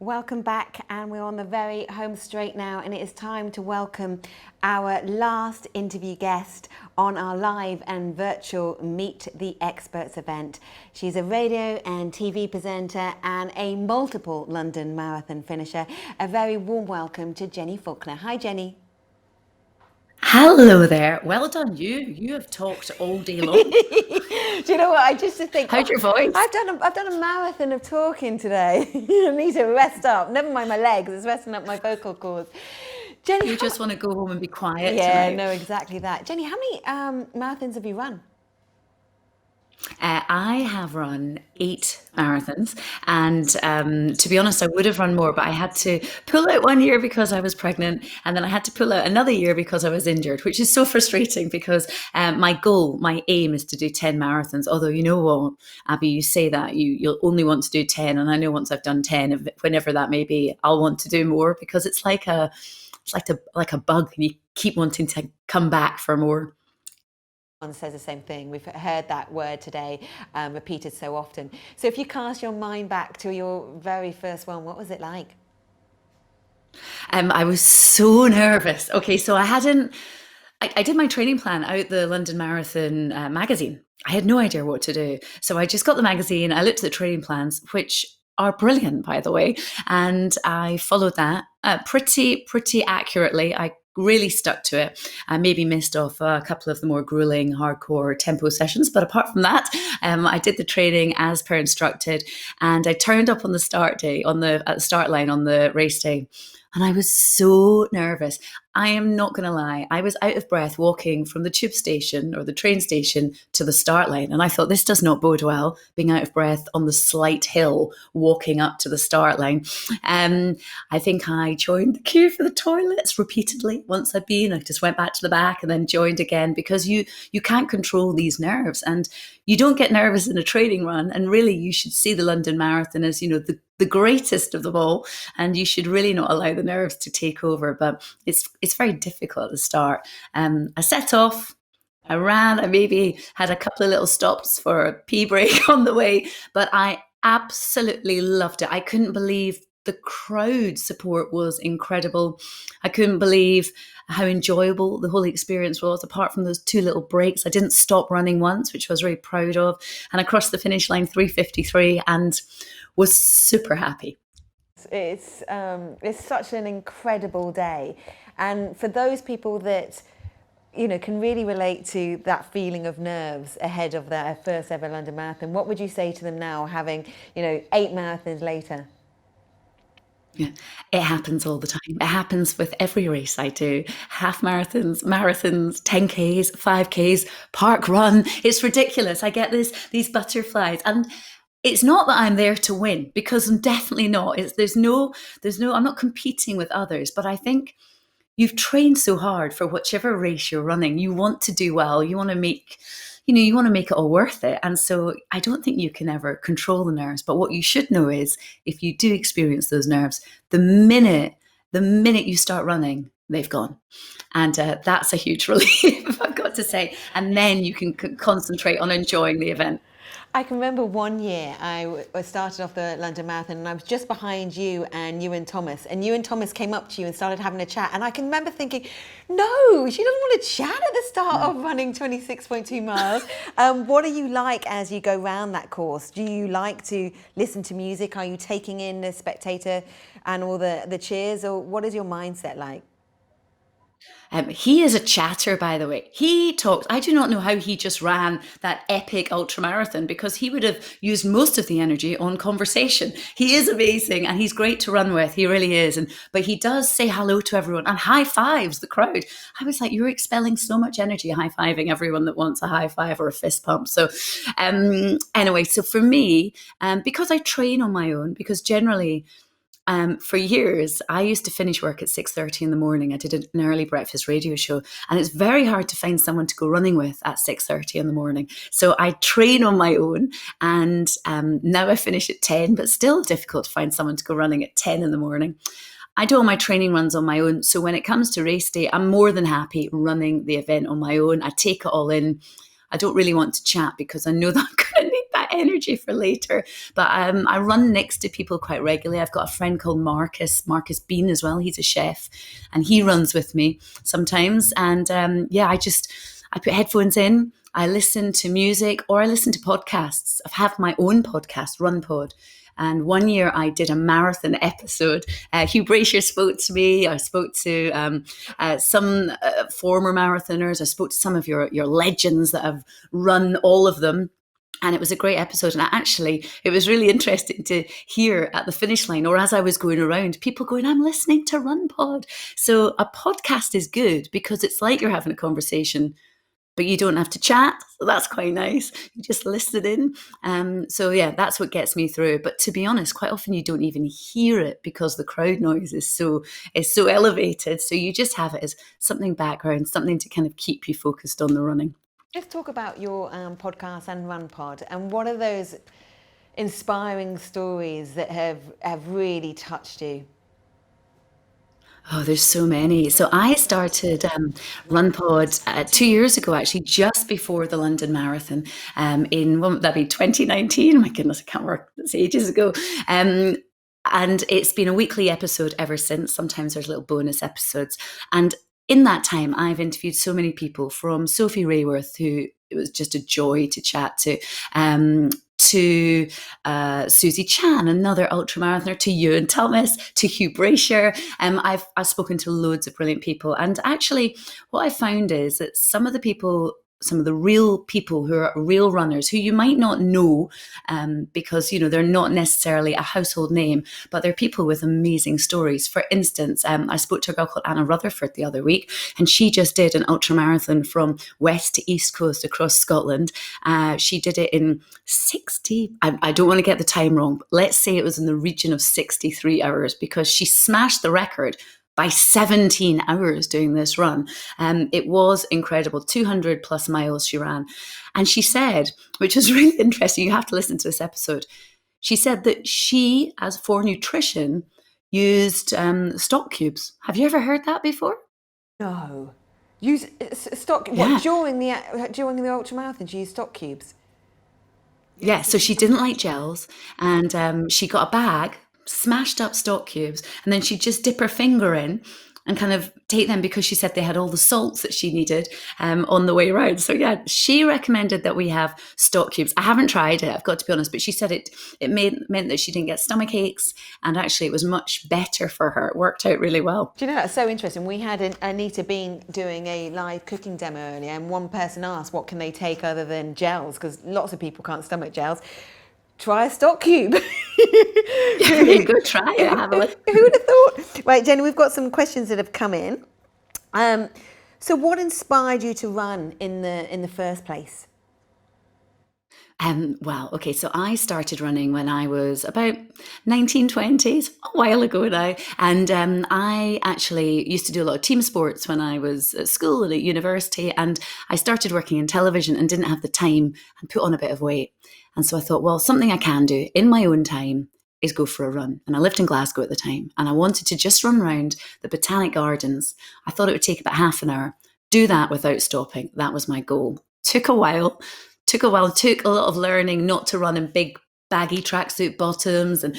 Welcome back, and we're on the very home straight now, and it is time to welcome our last interview guest on our live and virtual Meet the Experts event. She's a radio and TV presenter and a multiple London Marathon finisher. A very warm welcome to Jenni Falconer. Hi, Jenni. Hello there. Well done, you. You have talked all day long. Do you know what? I just think, How's your voice? I've done a marathon of talking today. I need to rest up. Never mind my legs, it's resting up my vocal cords. Jenni, You just want to go home and be quiet yeah, tonight. no, exactly that. Jenni, how many marathons have you run? I have run 8 marathons, and to be honest, I would have run more, but I had to pull out one year because I was pregnant, and then I had to pull out another year because I was injured, which is so frustrating because my aim is to do 10 marathons. Although, you know what, Abby, you say that you'll only want to do 10, and I know once I've done 10, whenever that may be, I'll want to do more because it's like a bug, and you keep wanting to come back for more. Says the same thing. We've heard that word today repeated so often. So if you cast your mind back to your very first one, what was it like? I was so nervous. Okay, so I did my training plan out the London Marathon magazine. I had no idea what to do. So I just got the magazine, I looked at the training plans, which are brilliant, by the way, and I followed that pretty accurately. I really stuck to it. I maybe missed off a couple of the more grueling, hardcore tempo sessions, but apart from that, I did the training as per instructed, and I turned up on the start day, at the start line on the race day, and I was so nervous. I am not going to lie. I was out of breath walking from the tube station or the train station to the start line. And I thought, this does not bode well, being out of breath on the slight hill, walking up to the start line. I think I joined the queue for the toilets repeatedly. Once I'd been, I just went back to the back and then joined again, because you can't control these nerves, and you don't get nervous in a training run. And really, you should see the London Marathon as, the greatest of them all, and you should really not allow the nerves to take over. But it's very difficult at the start. I set off, I ran, I maybe had a couple of little stops for a pee break on the way, but I absolutely loved it. I couldn't believe the crowd support was incredible. I couldn't believe how enjoyable the whole experience was, apart from those 2 little breaks. I didn't stop running once, which I was really proud of. And I crossed the finish line 3:53 and was super happy. It's such an incredible day, and for those people that can really relate to that feeling of nerves ahead of their first ever London Marathon, what would you say to them now, having 8 marathons later? Yeah, it happens all the time. It happens with every race I do. Half marathons, 10Ks, 5Ks, park run. It's ridiculous. I get these butterflies, and it's not that I'm there to win, because I'm definitely not. I'm not competing with others, but I think you've trained so hard for whichever race you're running. You want to do well. You want to make it all worth it. And so I don't think you can ever control the nerves. But what you should know is, if you do experience those nerves, the minute you start running, they've gone. And that's a huge relief, I've got to say. And then you can concentrate on enjoying the event. I can remember one year I started off the London Marathon, and I was just behind you and Thomas. And you and Thomas came up to you and started having a chat. And I can remember thinking, no, she doesn't want to chat at the start of running 26.2 miles. What are you like as you go round that course? Do you like to listen to music? Are you taking in the spectator and all the cheers? Or what is your mindset like? He is a chatter, by the way. He talks. I do not know how he just ran that epic ultramarathon, because he would have used most of the energy on conversation. He is amazing, and he's great to run with. He really is. But he does say hello to everyone and high fives the crowd. I was like, you're expelling so much energy high fiving everyone that wants a high five or a fist pump. So anyway, so for me, because I train on my own, because generally, for years, I used to finish work at 6:30 in the morning. I did an early breakfast radio show, and it's very hard to find someone to go running with at 6:30 in the morning. So I train on my own, and now I finish at 10, but still difficult to find someone to go running at 10 in the morning. I do all my training runs on my own. So when it comes to race day, I'm more than happy running the event on my own. I take it all in. I don't really want to chat, because I know that I'm going to need that that energy for later. But I run next to people quite regularly. I've got a friend called Marcus Bean as well. He's a chef, and he runs with me sometimes. And I put headphones in. I listen to music or I listen to podcasts. I have my own podcast, Run Pod. And one year I did a marathon episode. Hugh Brasher spoke to me. I spoke to some former marathoners. I spoke to some of your legends that have run all of them. And it was a great episode. And it was really interesting to hear at the finish line or as I was going around, people going, I'm listening to Run Pod. So a podcast is good because it's like you're having a conversation, but you don't have to chat. So that's quite nice. You just listen in. That's what gets me through. But to be honest, quite often you don't even hear it because the crowd noise is so elevated. So you just have it as something background, something to kind of keep you focused on the running. Let's talk about your podcast and Run Pod, and what are those inspiring stories that have really touched you? Oh, there's so many. So I started Run Pod 2 years ago, actually, just before the London Marathon that'd be 2019. My goodness, I can't work. That's ages ago. And it's been a weekly episode ever since. Sometimes there's little bonus episodes. And in that time, I've interviewed so many people, from Sophie Rayworth, who it was just a joy to chat to Susie Chan, another ultramarathoner, to Ewan Thomas, to Hugh Brasher. I've spoken to loads of brilliant people. And actually, what I found is that some of the real people who are real runners, who you might not know because, they're not necessarily a household name, but they're people with amazing stories. For instance, I spoke to a girl called Anna Rutherford the other week, and she just did an ultramarathon from west to east coast across Scotland. She did it in 60, I don't want to get the time wrong, but let's say it was in the region of 63 hours, because she smashed the record by 17 hours doing this run. It was incredible. 200 plus miles she ran. And she said, which was really interesting, you have to listen to this episode. She said that she, as for nutrition, used stock cubes. Have you ever heard that before? No. Use stock. Yeah. What, during the ultramarathon, she used stock cubes? Yeah, so she didn't like gels, and she got a bag, smashed up stock cubes, and then she'd just dip her finger in and kind of take them, because she said they had all the salts that she needed on the way around. So yeah, she recommended that we have stock cubes. I haven't tried it, I've got to be honest, but she said it meant that she didn't get stomach aches, and actually it was much better for her. It worked out really well. Do you know, that's so interesting. We had Anita Bean doing a live cooking demo earlier, and one person asked what can they take other than gels, because lots of people can't stomach gels. Try a stock cube. There you go, try it. Have a look. Who would have thought? Right, Jenny, we've got some questions that have come in. So what inspired you to run in the first place? So I started running when I was about 1920s, a while ago now. And I actually used to do a lot of team sports when I was at school and at university. And I started working in television and didn't have the time and put on a bit of weight. And so I thought, well, something I can do in my own time is go for a run. And I lived in Glasgow at the time, and I wanted to just run around the Botanic Gardens. I thought it would take about half an hour, do that without stopping. That was my goal. Took a took a lot of learning not to run in big baggy tracksuit bottoms, and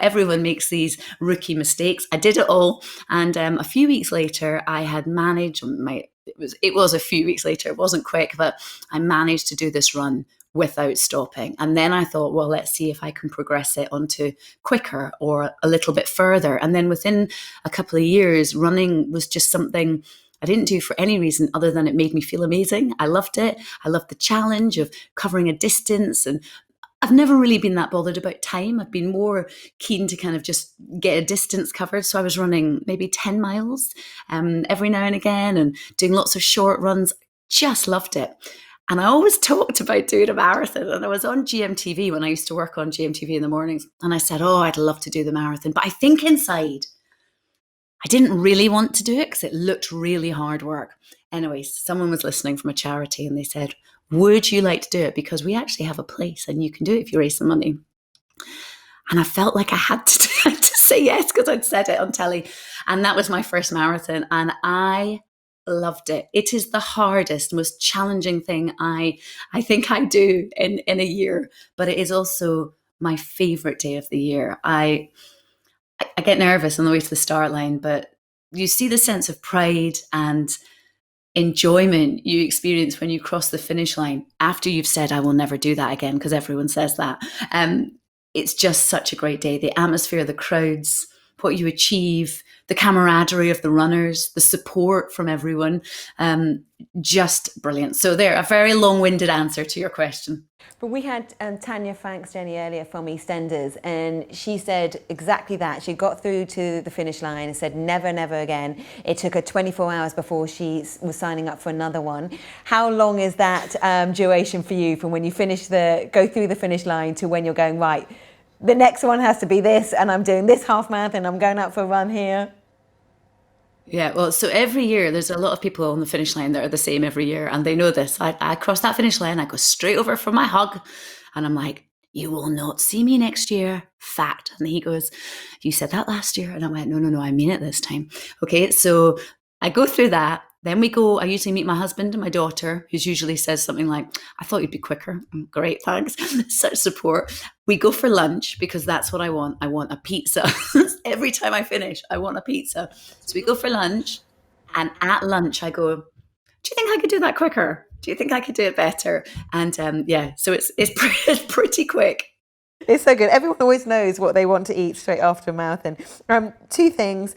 everyone makes these rookie mistakes. I did it all, and a few weeks later I had managed it was a few weeks later, it wasn't quick, but I managed to do this run without stopping. And then I thought, well, let's see if I can progress it onto quicker or a little bit further. And then within a couple of years, running was just something I didn't do for any reason other than it made me feel amazing. I loved it. I loved the challenge of covering a distance, and I've never really been that bothered about time. I've been more keen to kind of just get a distance covered. So I was running maybe 10 miles every now and again, and doing lots of short runs. Just loved it. And I always talked about doing a marathon. And I was on GMTV when I used to work on GMTV in the mornings. And I said, oh, I'd love to do the marathon. But I think inside, I didn't really want to do it because it looked really hard work. Anyways, someone was listening from a charity, and they said, would you like to do it? Because we actually have a place and you can do it if you raise some money. And I felt like I had to say yes, because I'd said it on telly. And that was my first marathon. And I loved it. It is the hardest, most challenging thing I think I do in a year, but it is also my favorite day of the year. I get nervous on the way to the start line, but you see the sense of pride and enjoyment you experience when you cross the finish line after you've said, I will never do that again, because everyone says that. It's just such a great day. The atmosphere, the crowds, what you achieve, the camaraderie of the runners, the support from everyone, just brilliant. So there, a very long-winded answer to your question. But we had Tanya Franks, Jenny, earlier from EastEnders, and she said exactly that. She got through to the finish line and said, never, never again. It took her 24 hours before she was signing up for another one. How long is that duration for you from when you go through the finish line to when you're going, right, the next one has to be this, and I'm doing this half marathon, I'm going out for a run here? Yeah, well, so every year there's a lot of people on the finish line that are the same every year, and they know this. I cross that finish line, I go straight over for my hug, and I'm like, you will not see me next year. Fact. And he goes, you said that last year. And I went, no, I mean it this time. Okay, so I go through that. Then we go, I usually meet my husband and my daughter, who usually says something like, I thought you'd be quicker. Great, thanks. Such support. We go for lunch because that's what I want. I want a pizza. Every time I finish, I want a pizza. So we go for lunch. And at lunch, I go, do you think I could do that quicker? Do you think I could do it better? And so it's pretty quick. It's so good. Everyone always knows what they want to eat straight after a marathon. Two things.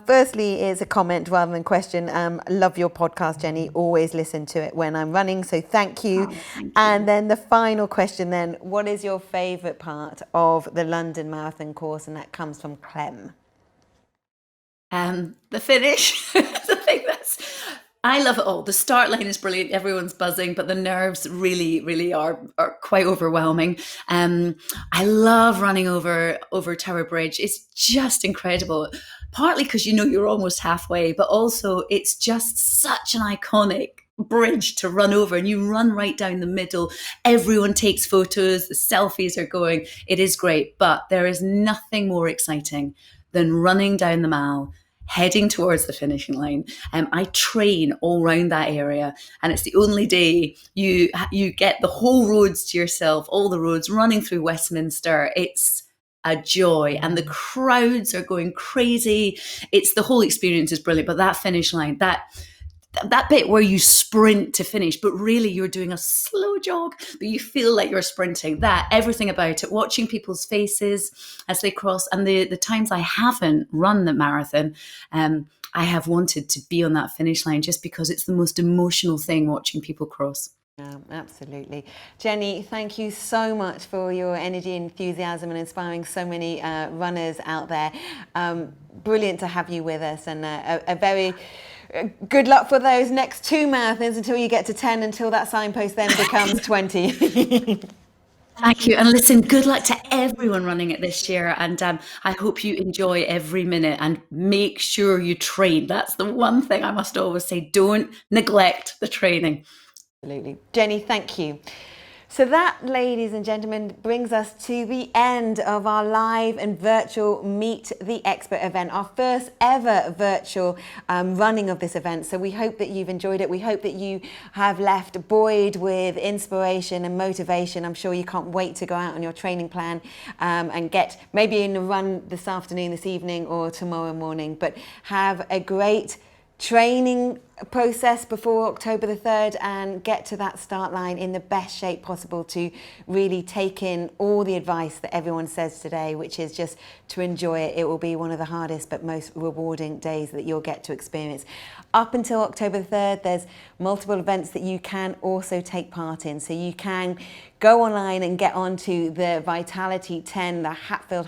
Firstly is a comment rather than question. Love your podcast, Jenny. Always listen to it when I'm running. So thank you. Thank you. And then the final question then, what is your favourite part of the London Marathon course? And that comes from Clem. The finish. The thing I love it all. The start line is brilliant. Everyone's buzzing, but the nerves really, really are quite overwhelming. I love running over Tower Bridge. It's just incredible. Partly because you're almost halfway, but also it's just such an iconic bridge to run over, and you run right down the middle. Everyone takes photos. The selfies are going. It is great, but there is nothing more exciting than running down the Mall, heading towards the finishing line. I train all around that area, and it's the only day you get the whole roads to yourself, all the roads running through Westminster. It's a joy, and the crowds are going crazy. It's the whole experience is brilliant, but that finish line, that bit where you sprint to finish, but really you're doing a slow jog, but you feel like you're sprinting. That, everything about it, watching people's faces as they cross, and the times I haven't run the marathon, I have wanted to be on that finish line just because it's the most emotional thing, watching people cross. Yeah, absolutely. Jenny, thank you so much for your energy, enthusiasm, and inspiring so many runners out there. Brilliant to have you with us, and a very good luck for those next 2 marathons until you get to 10, until that signpost then becomes 20. Thank you. And listen, good luck to everyone running it this year. And I hope you enjoy every minute, and make sure you train. That's the one thing I must always say. Don't neglect the training. Absolutely. Jenny, thank you. So that, ladies and gentlemen, brings us to the end of our live and virtual Meet the Expert event, our first ever virtual running of this event. So we hope that you've enjoyed it. We hope that you have left buoyed with inspiration and motivation. I'm sure you can't wait to go out on your training plan and get maybe in a run this afternoon, this evening, or tomorrow morning. But have a great training process before October the 3rd, and get to that start line in the best shape possible to really take in all the advice that everyone says today, which is just to enjoy it. It will be one of the hardest but most rewarding days that you'll get to experience. Up until October the 3rd, there's multiple events that you can also take part in. So you can go online and get onto the Vitality 10, the Hatfield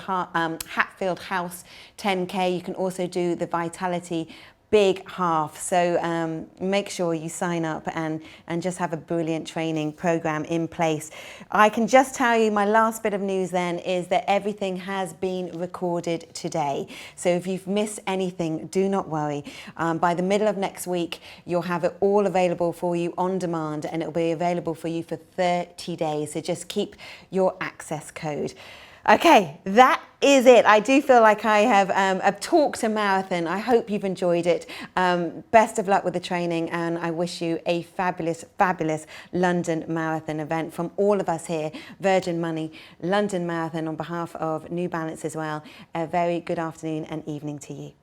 House 10K. You can also do the Vitality Big Half. So make sure you sign up and just have a brilliant training program in place. I can just tell you, my last bit of news then is that everything has been recorded today. So if you've missed anything, do not worry. By the middle of next week, you'll have it all available for you on demand, and it'll be available for you for 30 days. So just keep your access code. Okay, that is it. I do feel like I have talked a marathon. I hope you've enjoyed it. Best of luck with the training, and I wish you a fabulous, fabulous London Marathon event from all of us here, Virgin Money London Marathon, on behalf of New Balance as well. A very good afternoon and evening to you.